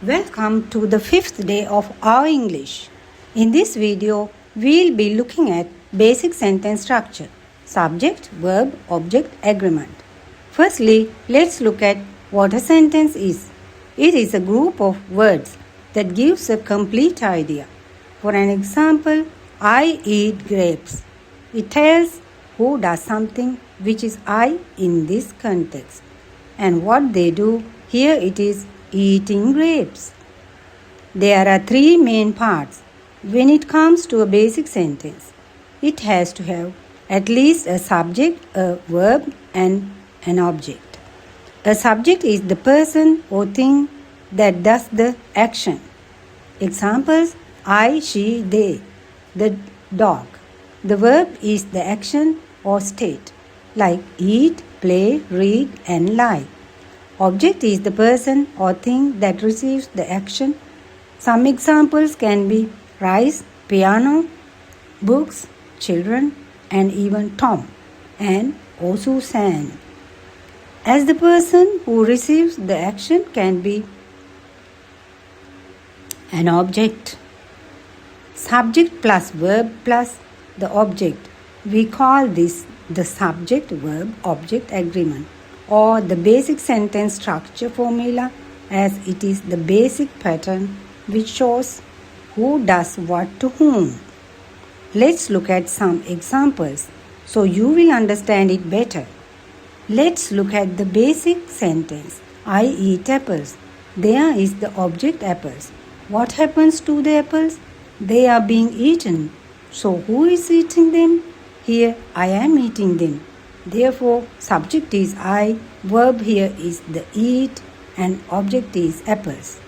Welcome to the 5th day of our English. In this video, we'll be looking at basic sentence structure, subject, verb, object, agreement. Firstly, let's look at what a sentence is. It is a group of words that gives a complete idea. For an example, I eat grapes. It tells who does something, which is I in this context, and what they do. Here it is eating grapes. There are three main parts when it comes to a basic sentence. It has to have at least a subject, a verb, and an object. A subject is the person or thing that does the action. Examples: I, she, they, the dog. The verb is the action or state, like eat, play, read, and lie. Object is the person or thing that receives the action. Some examples can be rice, piano, books, children, and even Tom and Susan. As the person who receives the action can be an object. Subject plus verb plus the object. We call this the subject verb object agreement, or the basic sentence structure formula, as it is the basic pattern which shows who does what to whom. Let's look at some examples so you will understand it better. Let's look at the basic sentence. I eat apples. There is the object apples. What happens to the apples? They are being eaten. So who is eating them? Here I am eating them. Therefore, subject is I, verb here is the eat, and object is apples.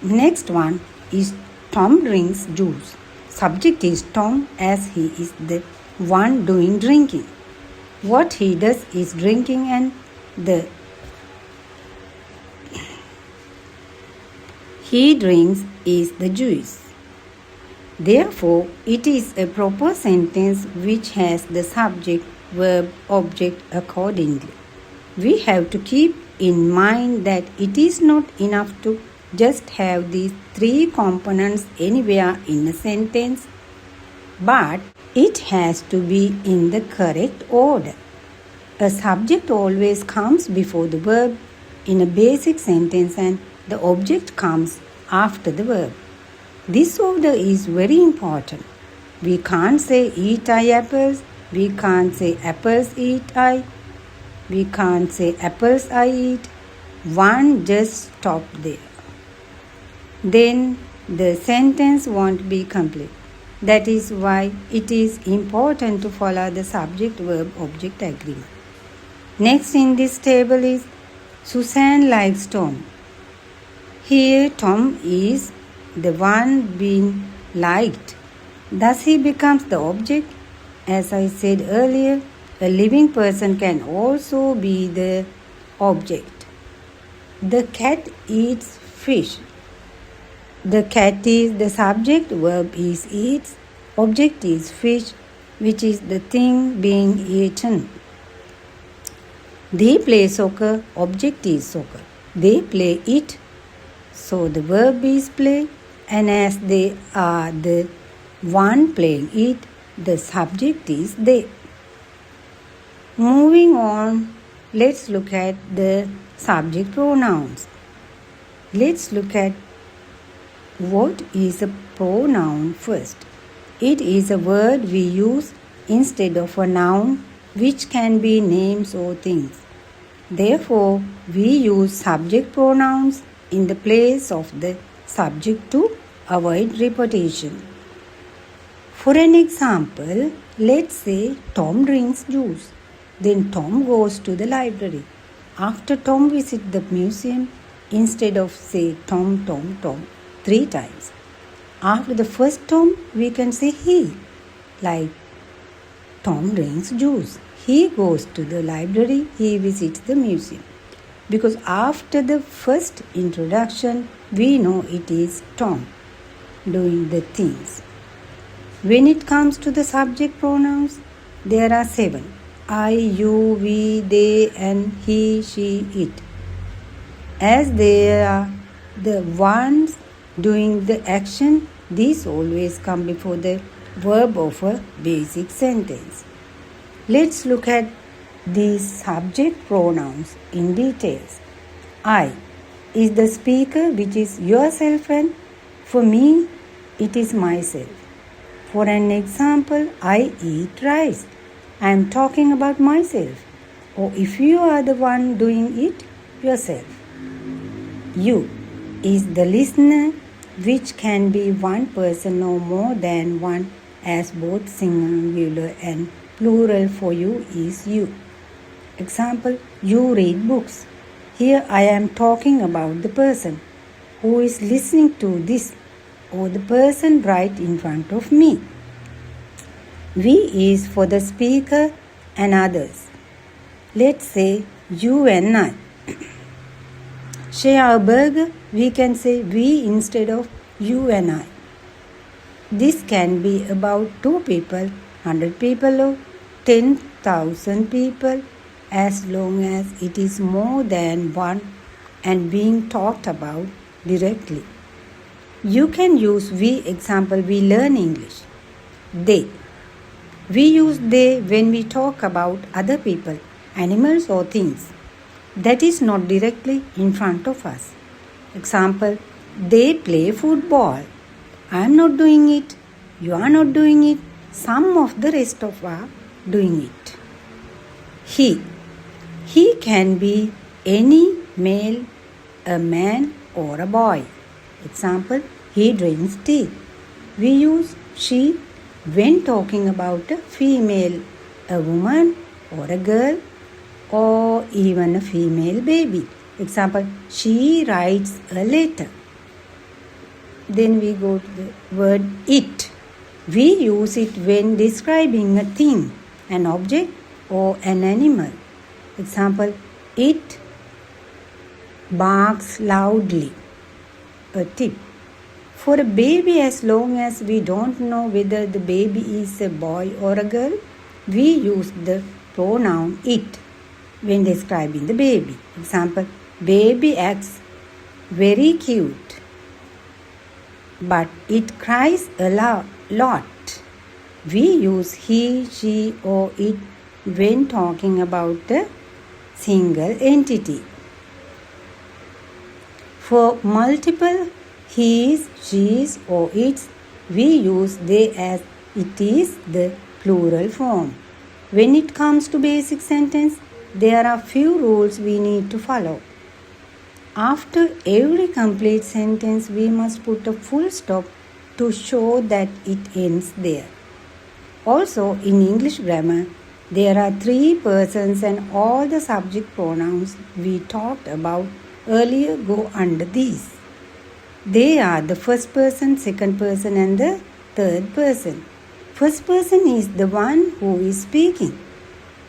Next one is Tom drinks juice. Subject is Tom, as he is the one doing drinking. What he does is drinking, and the he drinks is the juice. Therefore, it is a proper sentence which has the subject, verb, object accordingly. We have to keep in mind that it is not enough to just have these three components anywhere in a sentence, but it has to be in the correct order. A subject always comes before the verb in a basic sentence, and the object comes after the verb. This order is very important. We can't say eat I apples. We can't say apples eat I. We can't say apples I eat. One just stop there. Then the sentence won't be complete. That is why it is important to follow the subject verb object agreement. Next in this table is Susan likes Tom. Here Tom is the one being liked. Thus he becomes the object. As I said earlier, a living person can also be the object. The cat eats fish. The cat is the subject, verb is eats, object is fish, which is the thing being eaten. They play soccer, object is soccer. They play it, so the verb is play, and as they are the one playing it, the subject is they. Moving on, let's look at the subject pronouns. Let's look at what is a pronoun first. It is a word we use instead of a noun, which can be names or things. Therefore, we use subject pronouns in the place of the subject to avoid repetition. For an example, let's say Tom drinks juice. Then Tom goes to the library. After Tom visits the museum, instead of say Tom, Tom, Tom 3 times. After the first Tom, we can say he, like Tom drinks juice. He goes to the library, he visits the museum. Because after the first introduction, we know it is Tom doing the things. When it comes to the subject pronouns, there are 7. I, you, we, they, and he, she, it. As there are the ones doing the action, these always come before the verb of a basic sentence. Let's look at these subject pronouns in details. I is the speaker, which is yourself, and for me it is myself. For an example, I eat rice. I am talking about myself. Or if you are the one doing it, yourself. You is the listener, which can be one person or more than one, as both singular and plural for you is you. Example, you read books. Here I am talking about the person who is listening to this, or the person right in front of me. We is for the speaker and others. Let's say you and I share a burger. We can say we instead of you and I. This can be about 2 people, 100 people, or 10,000 people, as long as it is more than one and being talked about directly. You can use we. Example, we learn English. They. We use they when we talk about other people, animals or things. That is not directly in front of us. Example, they play football. I am not doing it. You are not doing it. Some of the rest of us are doing it. He. He can be any male, a man or a boy. Example, he drinks tea. We use she when talking about a female, a woman or a girl, or even a female baby. Example, she writes a letter. Then we go to the word it. We use it when describing a thing, an object or an animal. Example, it barks loudly. A tip. For a baby, as long as we don't know whether the baby is a boy or a girl, we use the pronoun it when describing the baby. Example, baby acts very cute, but it cries a lot. We use he, she or it when talking about a single entity. For multiple he's, she's or its, we use they as it is the plural form. When it comes to basic sentence, there are few rules we need to follow. After every complete sentence, we must put a full stop to show that it ends there. Also, in English grammar, there are 3 persons and all the subject pronouns we talked about earlier go under these. They are the first person, second person and the third person. First person is the one who is speaking,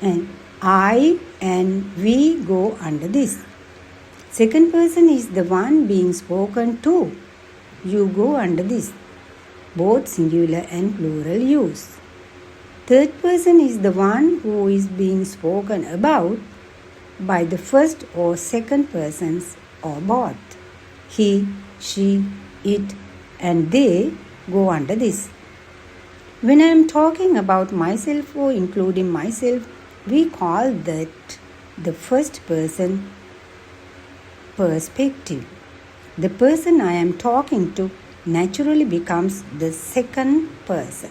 and I and we go under this. Second person is the one being spoken to. You go under this. Both singular and plural use. Third person is the one who is being spoken about by the first or second persons or both. He, she, it and they go under this. When I am talking about myself or including myself, we call that the first person perspective. The person I am talking to naturally becomes the second person.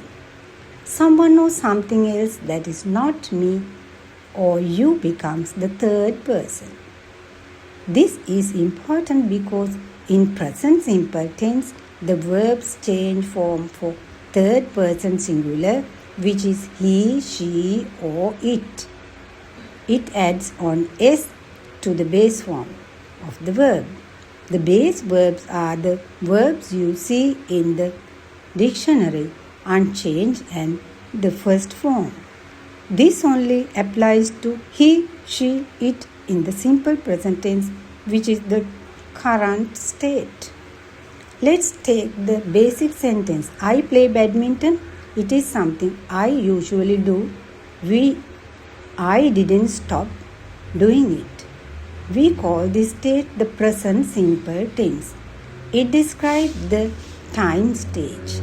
Someone or something else that is not me or you becomes the third person. This is important because in present simple tense, the verbs change form for third person singular, which is he, she or it. It adds on s to the base form of the verb. The base verbs are the verbs you see in the dictionary, unchanged and the first form. This only applies to he, she, it in the simple present tense, which is the current state. Let's take the basic sentence. I play badminton. It is something I usually do. I didn't stop doing it. We call this state the present simple tense. It describes the time stage.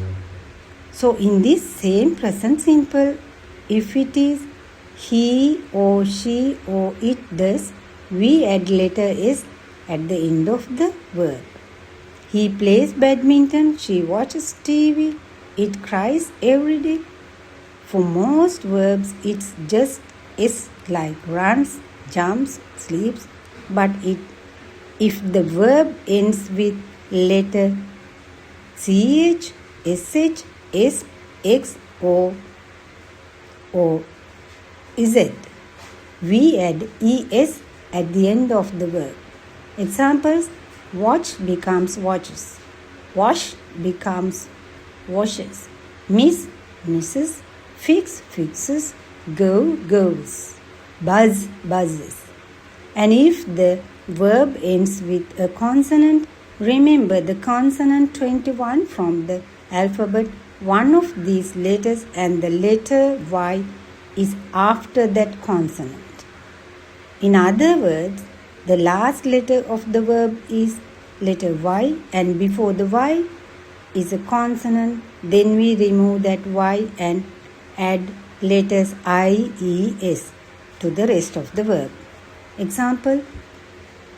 So in this same present simple, if it is he or she or it does, we add letter S at the end of the verb. He plays badminton, she watches TV, it cries every day. For most verbs, it's just S like runs, jumps, sleeps, but if the verb ends with letter CH, SH, S, X or Z, we add ES at the end of the verb. Examples: watch becomes watches, wash becomes washes, miss misses, fix fixes, go goes, buzz buzzes. And if the verb ends with a consonant, remember the consonant 21 from the alphabet, one of these letters and the letter Y is after that consonant. In other words, the last letter of the verb is letter Y and before the Y is a consonant. Then we remove that Y and add letters I, E, S to the rest of the verb. Example: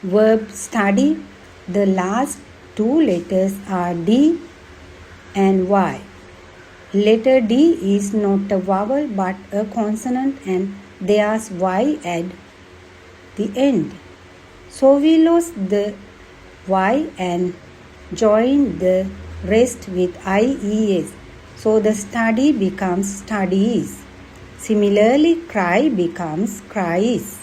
verb study, the last two letters are D and Y. Letter D is not a vowel but a consonant and there's Y at the end. So we lost the Y and joined the rest with IES. So the study becomes studies. Similarly, cry becomes cries.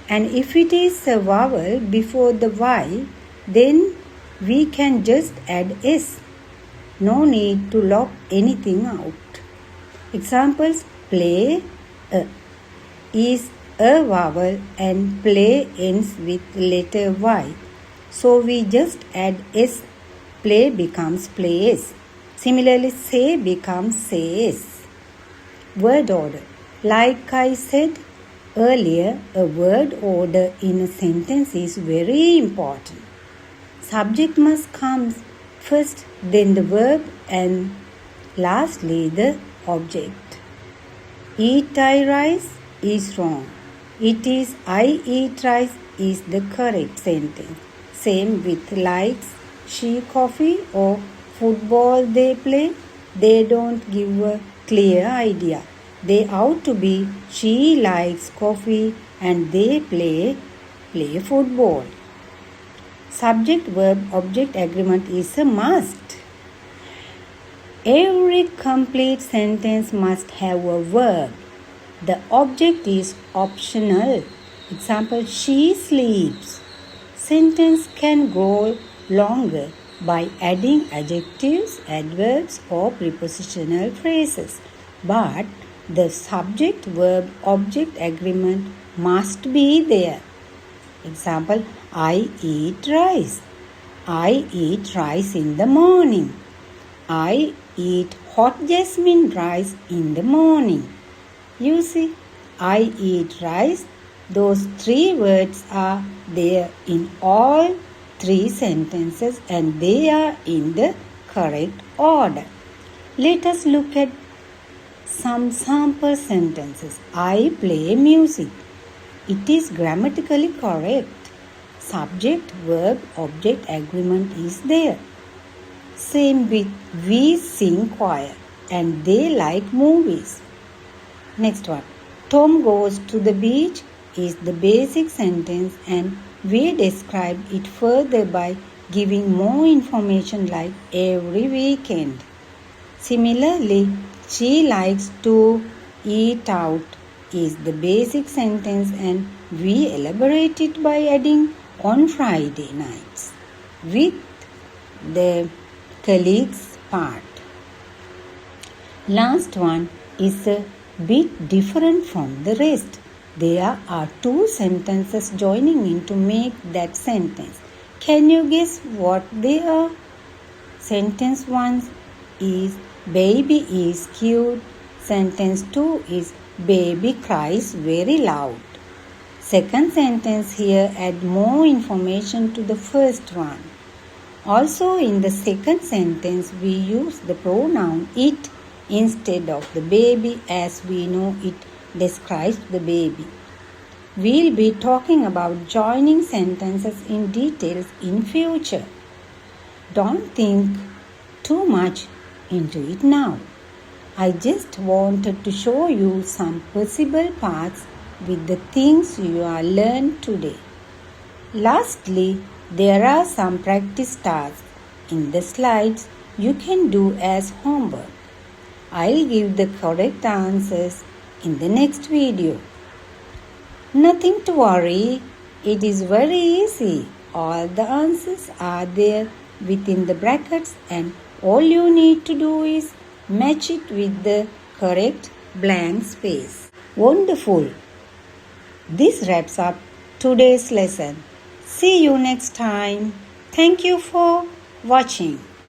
And if it is a vowel before the Y, then we can just add S. No need to lock anything out. Examples: play is a vowel and play ends with letter Y. So we just add S. Play becomes plays. Similarly, say becomes says. Word order. Like I said earlier, a word order in a sentence is very important. Subject must come first, then the verb, and lastly the object. Eat I rice is wrong. It is I eat rice is the correct sentence. Same with likes she coffee or football they play. They don't give a clear idea. They ought to be she likes coffee and they play football. Subject verb object agreement is a must. Every complete sentence must have a verb. The object is optional. Example: she sleeps. Sentence can grow longer by adding adjectives, adverbs or prepositional phrases. But the subject verb object agreement must be there. Example: I eat rice. I eat rice in the morning. I eat hot jasmine rice in the morning. You see, I eat rice. Those three words are there in all three sentences and they are in the correct order. Let us look at some sample sentences. I play music. It is grammatically correct. Subject verb object agreement is there. Same with we sing choir and they like movies. Next one. Tom goes to the beach is the basic sentence and we describe it further by giving more information like every weekend. Similarly, she likes to eat out is the basic sentence and we elaborate it by adding on Friday nights with the colleagues part. Last one is a bit different from the rest. There are two sentences joining in to make that sentence. Can you guess what they are? Sentence 1 is baby is cute. Sentence 2 is baby cries very loud. Second sentence here add more information to the first one. Also, in the second sentence, we use the pronoun it instead of the baby, as we know it describes the baby. We'll be talking about joining sentences in details in future. Don't think too much into it now. I just wanted to show you some possible paths with the things you are learned today. Lastly, there are some practice tasks in the slides you can do as homework. I'll give the correct answers in the next video. Nothing to worry, it is very easy. All the answers are there within the brackets and all you need to do is match it with the correct blank space. Wonderful! This wraps up today's lesson. See you next time. Thank you for watching.